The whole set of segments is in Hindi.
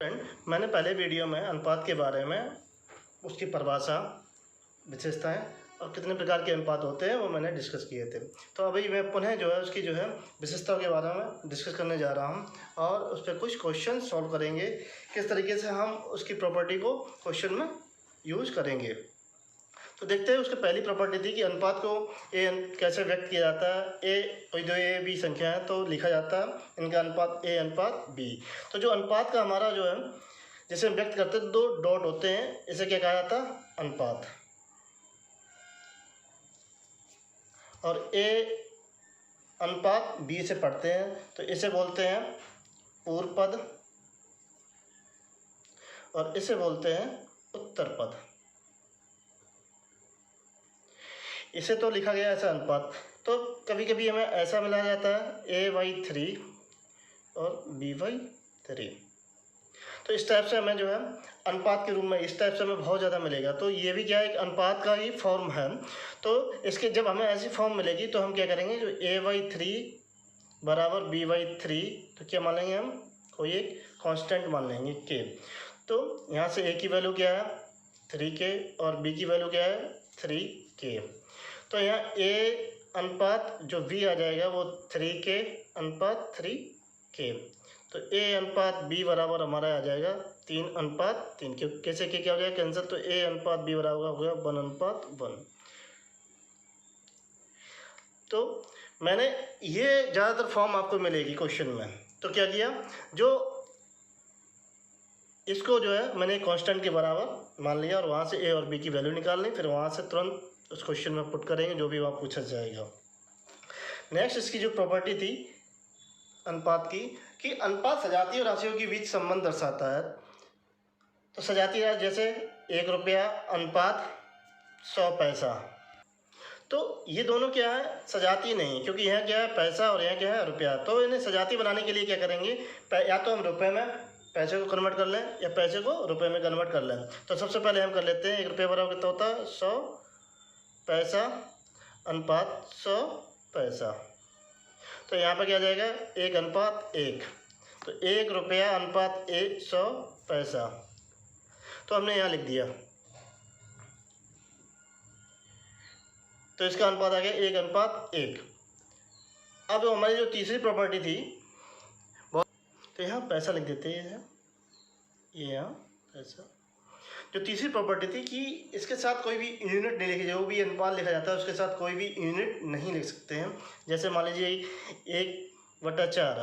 फ्रेंड, मैंने पहले वीडियो में अनुपात के बारे में उसकी परिभाषा, विशेषताएं और कितने प्रकार के अनुपात होते हैं वो मैंने डिस्कस किए थे। तो अभी मैं पुनः जो है उसकी विशेषताओं के बारे में डिस्कस करने जा रहा हूं और उस पर कुछ क्वेश्चन सॉल्व करेंगे, किस तरीके से हम उसकी प्रॉपर्टी को क्वेश्चन में यूज करेंगे। तो देखते हैं, उसकी पहली प्रॉपर्टी थी कि अनुपात को कैसे व्यक्त किया जाता है। कोई दो ए बी संख्या है तो लिखा जाता है इनका अनुपात ए अनुपात बी। तो जो अनुपात का हमारा जिसे हम व्यक्त करते हैं, दो डॉट होते हैं, इसे क्या कहा जाता है? अनुपात। और ए अनुपात बी से पढ़ते हैं तो इसे बोलते हैं पूर्व पद और इसे बोलते हैं उत्तर पद। इसे तो लिखा गया ऐसा अनुपात। तो कभी कभी हमें ऐसा मिला जाता है a/3 और b/3। तो इस टाइप से हमें अनुपात के रूप में इस टाइप से हमें बहुत ज़्यादा मिलेगा। तो ये भी क्या है, एक अनुपात का ही फॉर्म है। तो इसके जब हमें ऐसी फॉर्म मिलेगी तो हम क्या करेंगे, जो a/3 बराबर b/3, तो क्या मान लेंगे हम? कोई एक कांस्टेंट मान लेंगे k। तो यहाँ से a की वैल्यू क्या है? 3k और b की वैल्यू क्या है? 3k। तो यहाँ a अनुपात जो b आ जाएगा वो 3k अनुपात 3k। तो a अनुपात b बराबर हमारा आ जाएगा 3:3। क्यों कैसे क्या हो जाएगा कैंसिल? तो a अनुपात b बराबर हो गया 1:1। तो मैंने ये ज़्यादातर फॉर्म आपको मिलेगी क्वेश्चन में। तो क्या किया, जो इसको मैंने कांस्टेंट के बराबर मान लिया और वहाँ से a और b की वैल्यू निकाल ली, फिर वहाँ से तुरंत उस क्वेश्चन में पुट करेंगे जो भी वहाँ पूछा जाएगा। नेक्स्ट इसकी जो प्रॉपर्टी थी अनुपात की, कि अनुपात सजातीय राशियों के बीच संबंध दर्शाता है। तो सजातीय राशि जैसे 1 रुपया अनुपात 100 पैसा, तो ये दोनों क्या है? सजातीय नहीं, क्योंकि यहाँ क्या है? पैसा और यहाँ क्या है? रुपया। तो इन्हें सजातीय बनाने के लिए क्या करेंगे, या तो हम रुपये में पैसे को कन्वर्ट कर लें या पैसे को रुपये में कन्वर्ट कर लें। तो सबसे पहले हम कर लेते हैं, 1 रुपया बराबर कितना होता है? 100 पैसा अनुपात 100 पैसा। तो यहाँ पर क्या आ जाएगा? 1:1। तो 1 रुपया अनुपात 100 पैसा। तो हमने यहाँ लिख दिया, तो इसका अनुपात आ गया 1:1। अब हमारी जो तीसरी प्रॉपर्टी थी, तो यहाँ पैसा लिख देते हैं, ये यहाँ पैसा। जो तीसरी प्रॉपर्टी थी कि इसके साथ कोई भी यूनिट नहीं लिखी, जो भी अनुपात लिखा जाता है उसके साथ कोई भी यूनिट नहीं लिख सकते हैं। जैसे मान लीजिए 1/4,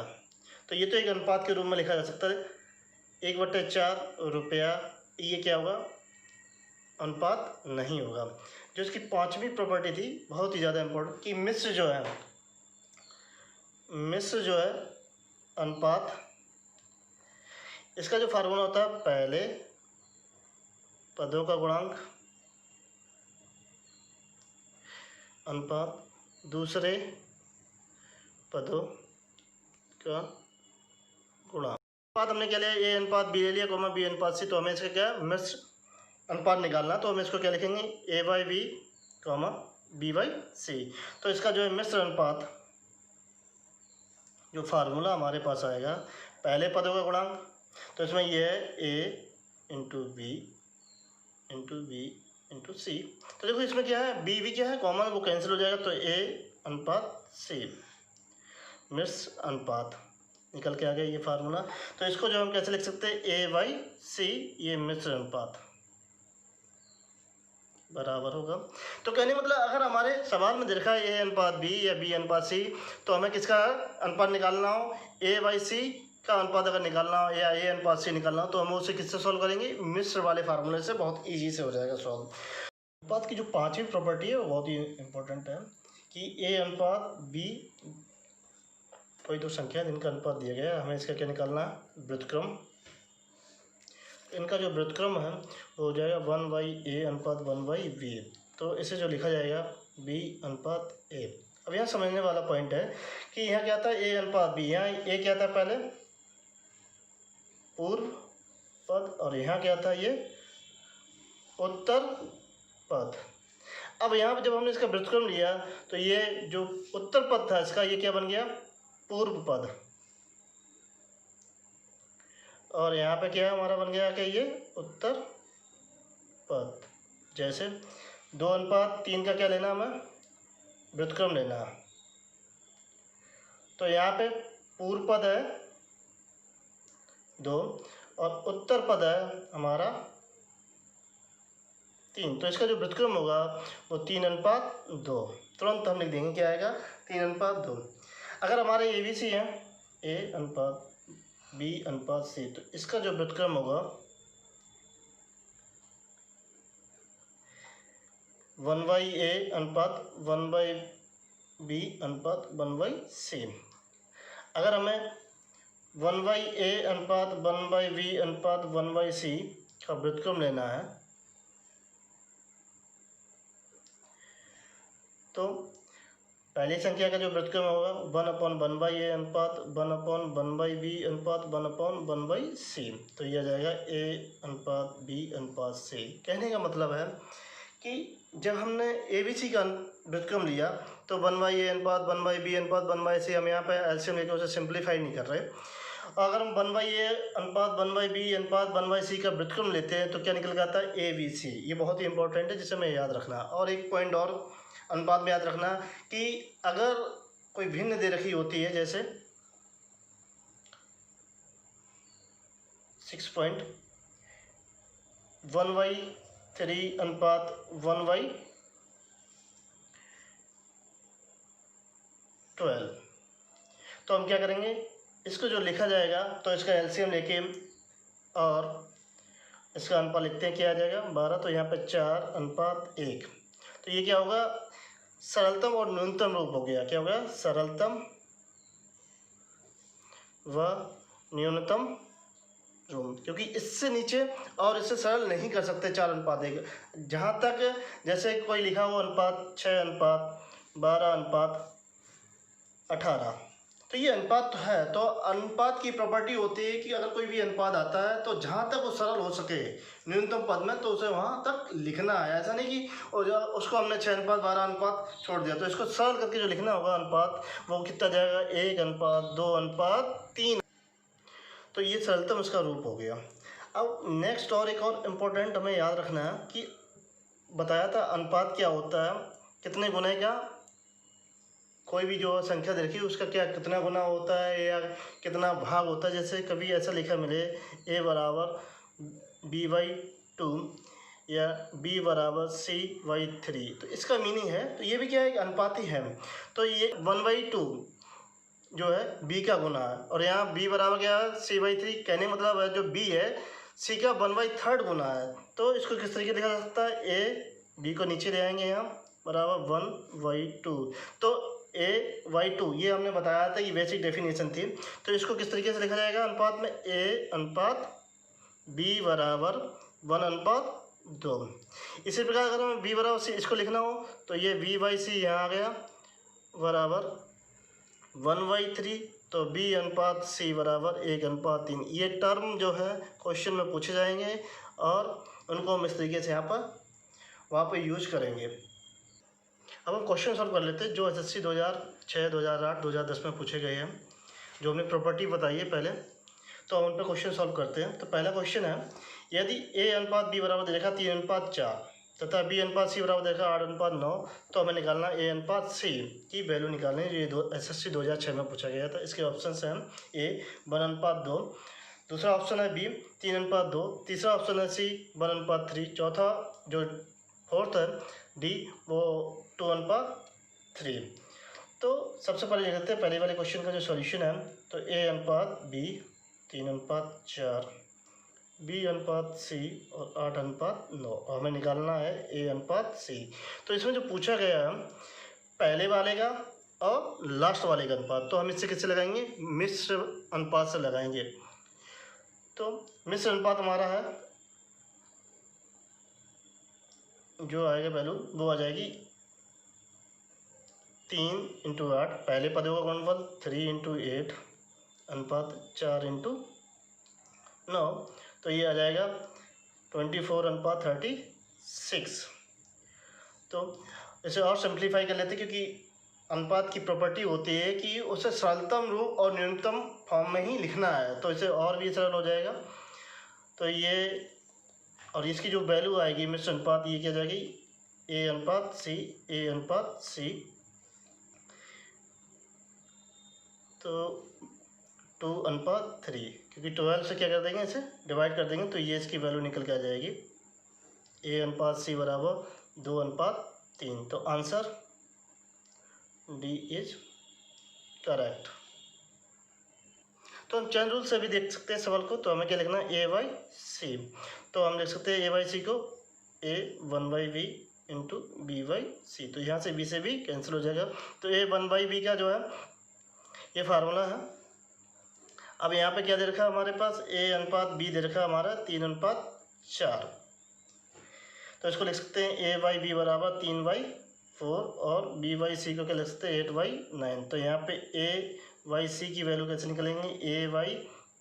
तो ये तो एक अनुपात के रूप में लिखा जा सकता है। 1/4 रुपया, ये क्या होगा? अनुपात नहीं होगा। जो इसकी पांचवी प्रॉपर्टी थी बहुत ही ज़्यादा इम्पोर्टेंट, कि मिश्र जो है अनुपात, इसका जो फार्मूला होता है, पहले पदों का गुणांक अनुपात दूसरे पदों का गुणांक। अनुपात हमने क्या लिया? a अनुपात b ले लिया, b अनुपात c। तो हमें इसका क्या है? मिश्र अनुपात निकालना। तो हम इसको क्या लिखेंगे? a/b, b/c। तो इसका जो है मिश्र अनुपात, जो फार्मूला हमारे पास आएगा, पहले पदों का गुणांक, तो इसमें ये है a × b × b × c। तो देखो इसमें क्या है? b भी क्या है? कॉमन, वो कैंसिल हो जाएगा। तो a अनुपात c, मिश्र अनुपात निकल के आ गया ये फार्मूला। तो इसको हम कैसे लिख सकते हैं? a/c, ये मिश्र अनुपात बराबर होगा। तो कहने मतलब, अगर हमारे सवाल में देखा है a अनुपात b या b अनुपात c, तो हमें किसका अनुपात निकालना हो? a/c का अनुपात अगर निकालना हो या a अनुपात c निकालना हो, तो हम उसे किससे सॉल्व करेंगे? मिश्र वाले फार्मूले से। बहुत ईजी से हो जाएगा सॉल्व। अनुपात की जो पांचवी प्रॉपर्टी है वो बहुत ही इंपॉर्टेंट है, कि a अनुपात b, कोई दो संख्या जिनका अनुपात दिया गया है, हमें इसका क्या निकालना है? व्युत्क्रम। इनका जो व्युत्क्रम है वो हो जाएगा 1/a अनुपात 1/b। तो इसे जो लिखा जाएगा b अनुपात a। अब यहाँ समझने वाला पॉइंट है कि यहाँ क्या था? a अनुपात b। यहाँ a क्या था? पहले पूर्व पद, और यहाँ क्या था? ये उत्तर पद। अब यहाँ पर जब हमने इसका व्युत्क्रम लिया तो ये जो उत्तर पद था इसका, ये क्या बन गया? पूर्व पद। और यहाँ पे क्या है हमारा बन गया कि ये उत्तर पद। जैसे 2:3 का क्या लेना हमें, व्युत्क्रम लेना है। तो यहाँ पे पूर्व पद है 2 और उत्तर पद है हमारा 3। तो इसका जो व्युत्क्रम होगा वो 3:2। तुरंत हम लिख देंगे क्या आएगा, 3:2। अगर हमारे ABC है A:B:C, तो इसका जो व्युत्क्रम होगा 1/A:1/B:1/C। अगर हमें 1/A:1/B:1/C का व्युत्क्रम लेना है तो पहली संख्या का जो व्युत्क्रम होगा 1/1/A:1/1/B:1/1/C। तो यह आ जाएगा A:B:C। कहने का मतलब है कि जब हमने ABC का व्युत्क्रम लिया तो 1/A:1/1/B:1/C, हम यहाँ पे एलसीएम लेके उसे सिंप्लीफाई नहीं कर रहे। अगर हम 1/A:1/1/B:1/C का व्युत्क्रम लेते हैं तो क्या निकल जाता है, ABC। ये बहुत ही इंपॉर्टेंट है जिसे हमें याद रखना। और एक पॉइंट और अनुपात में याद रखना कि अगर कोई भिन्न दे रखी होती है, जैसे 6.1/1/12, तो हम क्या करेंगे, इसको जो लिखा जाएगा तो इसका एलसीएम लेके और इसका अनुपात लिखते हैं, क्या आ जाएगा 12। तो यहाँ पे 4:1। तो ये क्या होगा, सरलतम और न्यूनतम रूप हो गया। क्या होगा, सरलतम व न्यूनतम रूप, क्योंकि इससे नीचे और इससे सरल नहीं कर सकते 4:1। जहाँ तक जैसे कोई लिखा हुआ अनुपात 6:12:18, तो ये अनुपात तो है। तो अनुपात की प्रॉपर्टी होती है कि अगर कोई भी अनुपात आता है तो जहाँ तक वो सरल हो सके न्यूनतम पद में, तो उसे वहाँ तक लिखना है। ऐसा नहीं कि उसको हमने 6:12 छोड़ दिया। तो इसको सरल करके जो लिखना होगा अनुपात, वो कितना जाएगा, 1:2:3। तो ये सरलतम इसका रूप हो गया। अब नेक्स्ट और एक और इम्पोर्टेंट हमें याद रखना है कि बताया था अनुपात क्या होता है, कितने गुने का कोई भी जो संख्या दे रखी है उसका क्या कितना गुना होता है या कितना भाग होता है। जैसे कभी ऐसा लिखा मिले A = B/2 या B = C/3, तो इसका मीनिंग है, तो ये भी क्या है, एक अनुपात ही है। तो ये 1/2 जो है B का गुना है, और यहाँ B बराबर क्या है, C/3। कहने मतलब है जो B है C का 1/3 गुना है। तो इसको किस तरीके लिखा जा सकता है, B को नीचे ले आएंगे यहाँ बराबर 1/2। तो A/2 ये हमने बताया था, ये बेसिक डेफिनेशन थी। तो इसको किस तरीके से लिखा जाएगा अनुपात में, A:B = 1:2। इसी प्रकार अगर हमें B = C इसको लिखना हो तो ये B/C यहाँ आ गया बराबर 1/3। तो B/C = 1:3। ये टर्म जो है क्वेश्चन में पूछे जाएंगे और उनको हम इस तरीके से यहाँ पर वहाँ पर यूज करेंगे। अब हम क्वेश्चन सॉल्व कर लेते हैं जो SSC 2006, 2008, 2010 में पूछे गए हैं, जो हमने प्रॉपर्टी बताई है पहले। तो हम उन पर क्वेश्चन सॉल्व करते हैं। तो पहला क्वेश्चन है, यदि A:B बराबर दे रखा 3:4 तथा B:C बराबर दे रखा 8:9, तो हमें निकालना A:C की वैल्यू निकालनी है। ये SSC 2006 में पूछा गया था। इसके ऑप्शन हैं A 1:2, दूसरा ऑप्शन है B 3:2, तीसरा ऑप्शन है C 1:3, चौथा जो फोर्थ है D वो 2:3। तो सबसे पहले देख लेते हैं पहले वाले क्वेश्चन का जो सॉल्यूशन है। तो A:B 3:4, B:C और 8:9, हमें निकालना है A:C। तो इसमें जो पूछा गया है पहले वाले का और लास्ट वाले का अनुपात, तो हम इससे किससे लगाएंगे, मिश्र अनुपात से लगाएंगे। तो मिश्र अनुपात हमारा है, जो आएगा वैल्यू वो आ जाएगी 3 × 8, पहले पदों का गुणनफल 3 × 8 अनुपात 4 × 9, तो ये आ जाएगा 24:36। तो इसे और सिंप्लीफाई कर लेते क्योंकि अनुपात की प्रॉपर्टी होती है कि उसे सरलतम रूप और न्यूनतम फॉर्म में ही लिखना है, तो इसे और भी सरल हो जाएगा। तो ये और इसकी जो वैल्यू आएगी मिश्र अनुपात, ये क्या जाएगी ए अनुपात सी, ए अनुपात सी, तो 2:3, क्योंकि 12 से क्या कर देंगे, इसे डिवाइड कर देंगे, तो ये इसकी वैल्यू निकल के आ जाएगी ए अनुपात सी बराबर 2:3। तो आंसर डी इज करेक्ट। तो हम चैन रूल से भी देख सकते हैं सवाल को। तो हमें क्या लिखना है, ए बाई सी। तो हम लिख सकते हैं ए बाई सी को ए 1/b into B by C. तो यहाँ से बी से भी कैंसिल हो जाएगा। तो ए 1/b का जो है ये फार्मूला है। अब यहाँ पे क्या दे रखा है हमारे पास, ए अनुपात बी दे रखा है हमारा 3:4। तो इसको लिख सकते हैं ए बाई बी बराबर 3/4 और बी बाई सी को क्या लिख सकते हैं 8/9। तो यहाँ पे ए बाई सी की वैल्यू कैसे निकलेंगे, A by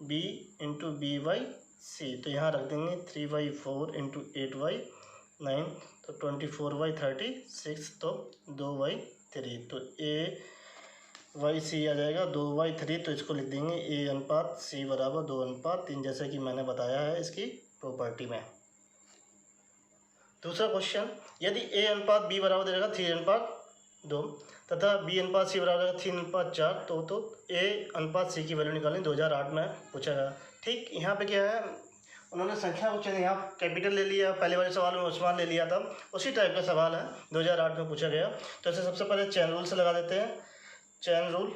B into B by C. तो यहाँ रख देंगे 3/4 इंटू 8/9, तो 24/36, तो 2/3। तो ए वाई सी आ जाएगा 2/3। तो इसको लिख देंगे ए अनुपात सी बराबर 2:3, जैसे कि मैंने बताया है इसकी प्रॉपर्टी में। दूसरा क्वेश्चन, यदि ए अनुपात बी बराबर देगा 3:2 तथा बी अनुपात सी बराबर देगा 3:4, तो ए अनुपात सी की वैल्यू निकालें। 2008 में पूछा गया। ठीक, यहाँ पे क्या है, उन्होंने संख्या को चेंज, यहाँ कैपिटल ले लिया, पहले वाले सवाल में उस्मान ले लिया था, उसी टाइप का सवाल है, 2008 में पूछा गया। तो इसे सबसे पहले चैन रूल से लगा देते हैं, चैन रूल।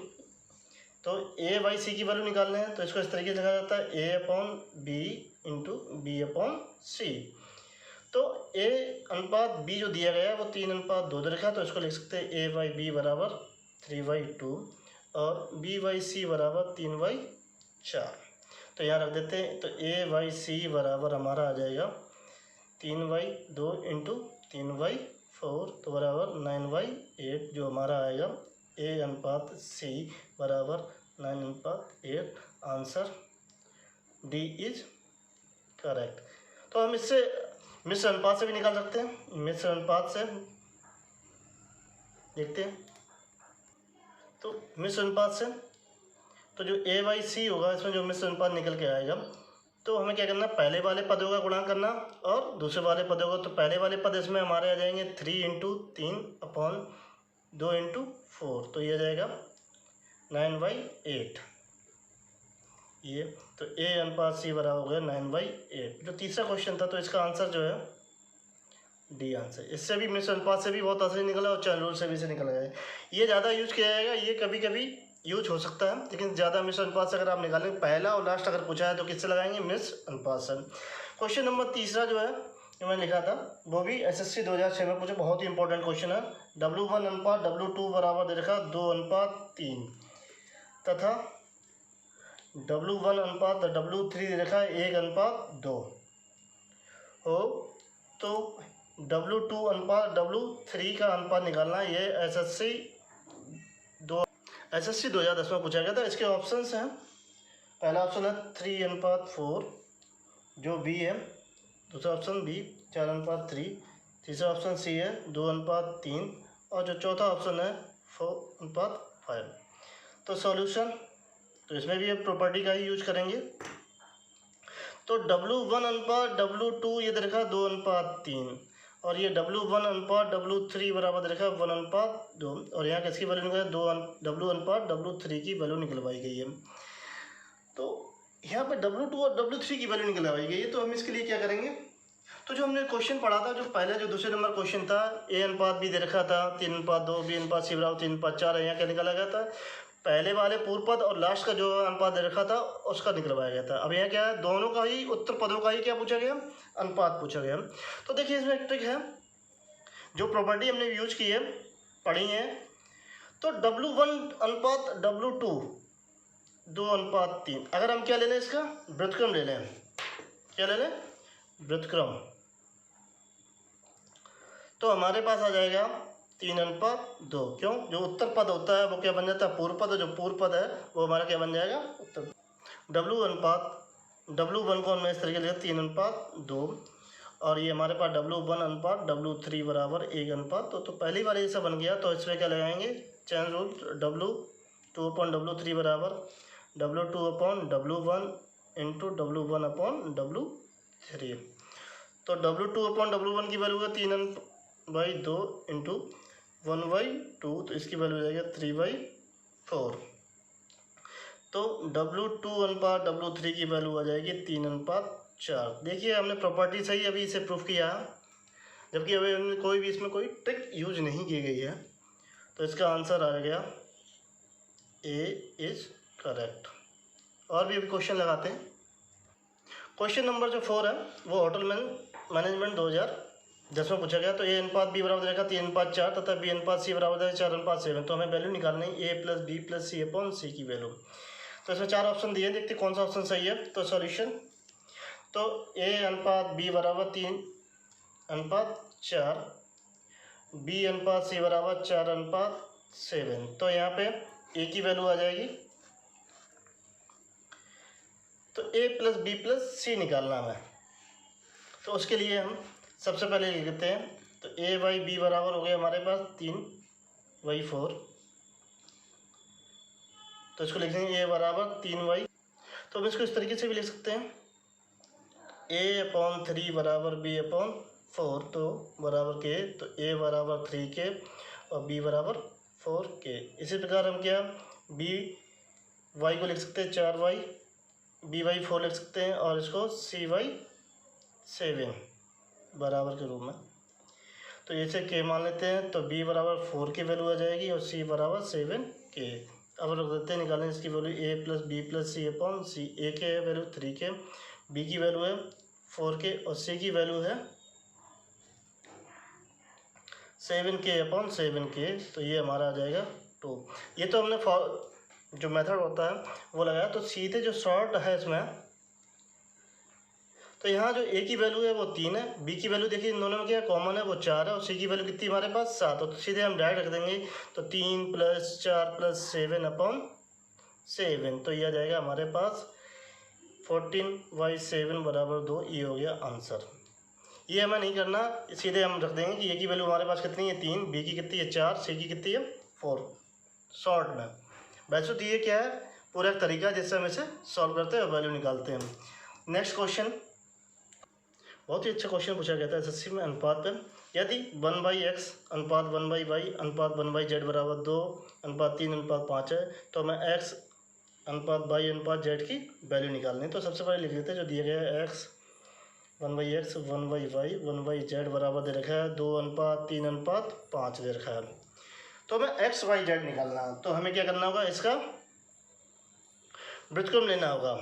तो ए बाई सी की वैल्यू निकालने हैं, तो इसको इस तरीके से लिखा जाता है A upon B into B upon C. तो ए अनुपात बी जो दिया गया है वो 3:2 दे रखा है, तो इसको लिख सकते हैं ए बाई बी बराबर 3/2 और बी बाई सी बराबर 3/4। तो यहाँ रख देते हैं। तो ए बाई सी बराबर हमारा आ जाएगा 3/2 इंटू 3/4, तो बराबर 9/8, जो हमारा आएगा ए अनुपात सी बराबर 9:8। Answer D is correct. तो हम इससे मिश्र अनुपात से भी निकाल सकते हैं। मिश्र अनुपात से देखते हैं। तो मिश्र अनुपात से तो जो ए बाई सी होगा, इसमें जो मिश्र अनुपात निकल के आएगा, तो हमें क्या करना, पहले वाले पदों का गुणा करना और दूसरे वाले पदों का। तो पहले वाले पद इसमें हमारे आ जाएंगे 3 इंटू 3/2 इंटू 4, तो ये आ जाएगा 9/8 ये। तो ए अनुपात सी बराबर हो गया 9/8। जो तीसरा क्वेश्चन था, तो इसका आंसर जो है डी आंसर। इससे भी मिश्र अनुपात से भी बहुत आसानी निकला और चैन रूल से भी से निकल गया। ये ज़्यादा यूज किया जाएगा, ये कभी कभी यूज हो सकता है, लेकिन ज़्यादा मिश्र अनुपात से अगर आप निकालेंगे, पहला और लास्ट अगर पूछा है तो किससे लगाएंगे, मिश्र अनुपात से। क्वेश्चन नंबर तीसरा जो है, जो मैंने लिखा था, वो भी SSC 2006 में पूछा, बहुत ही इंपॉर्टेंट क्वेश्चन है। W1 अनुपात W2 बराबर दे रखा 2:3 तथा W1 अनुपात W3 दे रखा है 1:2 हो। तो W2 अनुपात W3 का अनुपात निकालना है। ये SSC 2010 में पूछा गया था। इसके ऑप्शंस हैं, पहला ऑप्शन है 3:4 जो बी है, दूसरा ऑप्शन बी 4:3, तीसरा ऑप्शन सी है 2:3 और जो चौथा ऑप्शन है 4:5। तो सॉल्यूशन, तो इसमें भी प्रॉपर्टी का ही यूज करेंगे। तो W1 अनुपात W2 ये दे रखा 2:3 और ये W1 अनुपात W3 बराबर दे रखा 1:2 और यहाँ किसकी वैल्यू निकल, W अनुपात W3 की वैल्यू निकलवाई गई है। तो यहाँ पे W2 और W3 की वैल्यू निकलवाई गई है। तो हम इसके लिए क्या करेंगे, तो जो हमने क्वेश्चन पढ़ा था, जो पहले जो दूसरे नंबर क्वेश्चन था, ए अनुपात बी दे रखा था 3:2, बी अनुपात सी बराबर 3:4, यहाँ क्या निकाला गया था, पहले वाले पूर्व पद और लास्ट का जो अनुपात दे रखा था उसका निकलवाया गया था। अब यहाँ क्या है, दोनों का ही उत्तर पदों का ही क्या पूछा गया, अनुपात पूछा गया। तो देखिए इसमें एक ट्रिक है, जो प्रॉपर्टी हमने यूज की है, पढ़ी है। तो W1 अनुपात W2 2:3, अगर हम क्या ले लें, इसका व्युत्क्रम ले लें, क्या ले लें, व्युत्क्रम, तो हमारे पास आ जाएगा 3:2। क्यों, जो उत्तर पद होता है वो क्या बन जाता है, पूर्व पद, और जो पूर्व पद है वो हमारा क्या बन जाएगा, उत्तर। W1 को हमने इस तरीके लिखा 3:2 और ये हमारे पास W1 अनुपात W3 बराबर 1:2। तो पहली बार ये सब बन गया, तो इसमें क्या लगाएंगे, चैन रूल, W2/W3 बराबर W2/W1 इंटू W1/W3। तो W2/W1 की वैल्यू है 3n/2 इंटू 1/2, तो इसकी वैल्यू हो जाएगा 3/4। तो W2/W3 की वैल्यू आ जाएगी 3:4। देखिए हमने प्रॉपर्टी सही अभी इसे प्रूफ किया, जबकि अभी हमने कोई भी इसमें कोई ट्रिक यूज नहीं की गई है। तो इसका आंसर आ गया ए इज करेक्ट। और भी अभी क्वेश्चन लगाते हैं। क्वेश्चन नंबर जो 4 है वो होटल मैनेजमेंट 2010 में पूछा गया। तो A/B बराबर रहेगा 3:4 तथा B/C बराबर रहेगा 4:7। तो हमें वैल्यू निकालनी है A+B+C/C की वैल्यू। तो इसमें 4 ऑप्शन दिए, देखते कौन सा ऑप्शन सही है। तो सॉल्यूशन, तो A/B बराबर 3:4, B/C बराबर 4:7। तो यहाँ पे A की वैल्यू आ जाएगी, तो A+B+C निकालना हमें। तो उसके लिए हम सबसे पहले लिख लेते हैं। तो A/B बराबर हो गया हमारे पास 3/4। तो इसको लिख देंगे A बराबर 3/। तो हम इसको इस तरीके से भी लिख सकते हैं, A/3 बराबर B/4, तो बराबर के, तो A बराबर 3K और B बराबर 4K। इसी प्रकार हम क्या BY को लिख सकते हैं 4Y, B/4 लिख सकते हैं और इसको C/7 बराबर के रूप में। तो इसे K मान लेते हैं। तो B बराबर 4 की वैल्यू आ जाएगी और C बराबर 7K। अब रख देते हैं, निकालें इसकी वैल्यू A+B+C/C। A की वैल्यू 3K, B की वैल्यू है 4K और C की वैल्यू है 7K/7K। तो ये हमारा आ जाएगा 2। ये तो हमने जो मेथड होता है वो लगाया। तो सीधे जो शॉर्ट है इसमें, तो यहाँ जो A की वैल्यू है वो 3 है, B की वैल्यू देखिए इन दोनों में क्या कॉमन है वो 4 है, और C की वैल्यू कितनी हमारे पास 7। तो सीधे हम डायरेक्ट रख देंगे। तो 3 + 4 + 7/7। तो ये आ जाएगा हमारे पास 14/7 बराबर 2। ये हो गया आंसर। ये हमें नहीं करना, सीधे हम रख देंगे कि A की वैल्यू हमारे पास कितनी है 3, B की कितनी है 4, C की कितनी है 4 शॉर्ट में। वैसे तो ये क्या है पूरा एक तरीका जिससे हम इसे सॉल्व करते हैं और वैल्यू निकालते हैं। नेक्स्ट क्वेश्चन बहुत ही अच्छा क्वेश्चन पूछा गया था SSC में अनुपात पर। यदि 1/x अनुपात 1/y अनुपात 1/z बराबर 2 अनुपात 3 अनुपात 5 है, तो हमें x अनुपात y अनुपात z की वैल्यू निकालनी है। तो सबसे पहले लिख लेते हैं जो दिया गया है x 1/x 1/y 1/z बराबर दे रखा है 2 अनुपात 3 अनुपात 5 दे रखा है। तो हमें x y z निकालना है। तो हमें क्या करना होगा, इसका व्युत्क्रम लेना होगा।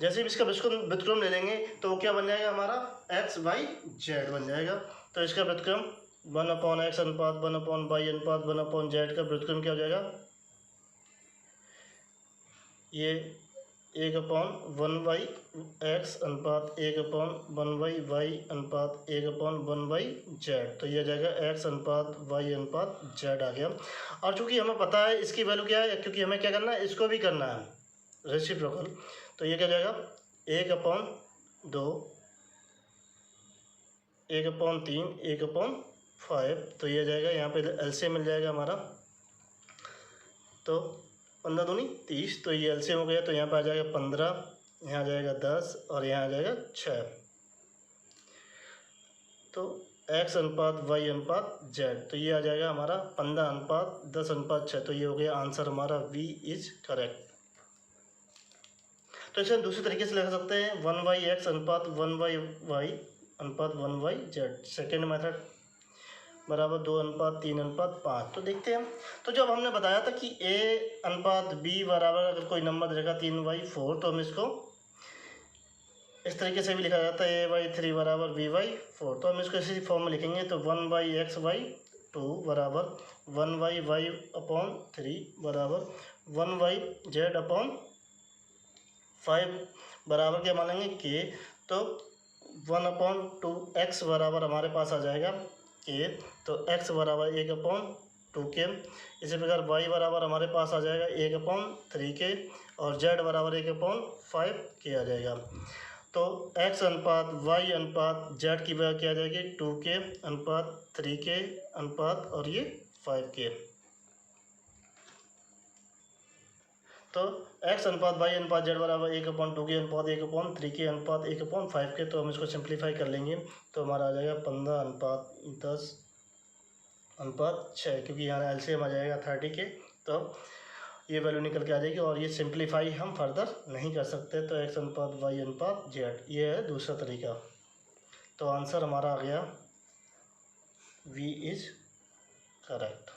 जैसे भी इसका व्युत्क्रम ले लेंगे तो वो क्या बन जाएगा हमारा x y z बन जाएगा। तो इसका व्युत्क्रम 1/x अनुपात 1/y अनुपात 1/z का व्युत्क्रम क्या हो जाएगा, ये 1/1/x अनुपात 1/1/y अनुपात 1/1/z। तो ये आ जाएगा x अनुपात y अनुपात z आ गया। और चूंकि हमें पता है इसकी वैल्यू क्या है, क्योंकि हमें क्या करना है इसको भी करना है रेसिप्रोकल। तो ये क्या जाएगा 1/2 1/3 1/5। तो ये जाएगा यहाँ पे एलसीएम मिल जाएगा हमारा। तो 15 दूनी 30। तो ये एलसीएम हो गया। तो यहाँ पे आ जाएगा 15, यहाँ आ जाएगा 10 और यहाँ आ जाएगा 6। तो x अनुपात y अनुपात z। तो ये आ जाएगा हमारा 15:10:6। तो ये हो गया आंसर हमारा V इज करेक्ट। तो इसे हम दूसरी तरीके से लिख सकते हैं 1/x अनुपात 1/y अनुपात 1/z। सेकेंड मेथड बराबर 2 अनुपात 3 अनुपात 5। तो देखते हैं। तो जब हमने बताया था कि A अनुपात B बराबर अगर कोई नंबर देगा 3/4, तो हम इसको इस तरीके से भी लिखा जाता है A/3 बराबर B/4। तो हम इसको इसी फॉर्म में लिखेंगे। तो 1/x/2 बराबर 1/y/3 बराबर 1/z/5 बराबर क्या मानेंगे K। तो 1/2x बराबर हमारे पास आ जाएगा K। तो x बराबर 1/2K। इसी प्रकार y बराबर हमारे पास आ जाएगा 1/3K और z बराबर 1/5K आ जाएगा। तो x अनुपात y अनुपात z की वजह क्या आ जाएगी 2K अनुपात 3K अनुपात और ये 5K। तो x अनुपात y अनुपात z बराबर 1/2 के अनुपात 1/3 के अनुपात 1/5 के। तो हम इसको सिंप्लीफाई कर लेंगे तो हमारा आ जाएगा 15/10/6, क्योंकि यहाँ एलसीएम आ जाएगा 30 के। तो ये वैल्यू निकल के आ जाएगी और ये सिंप्लीफाई हम फर्दर नहीं कर सकते। तो x अनुपात y अनुपात z, ये है दूसरा तरीका। तो आंसर हमारा आ गया V इज़ करेक्ट।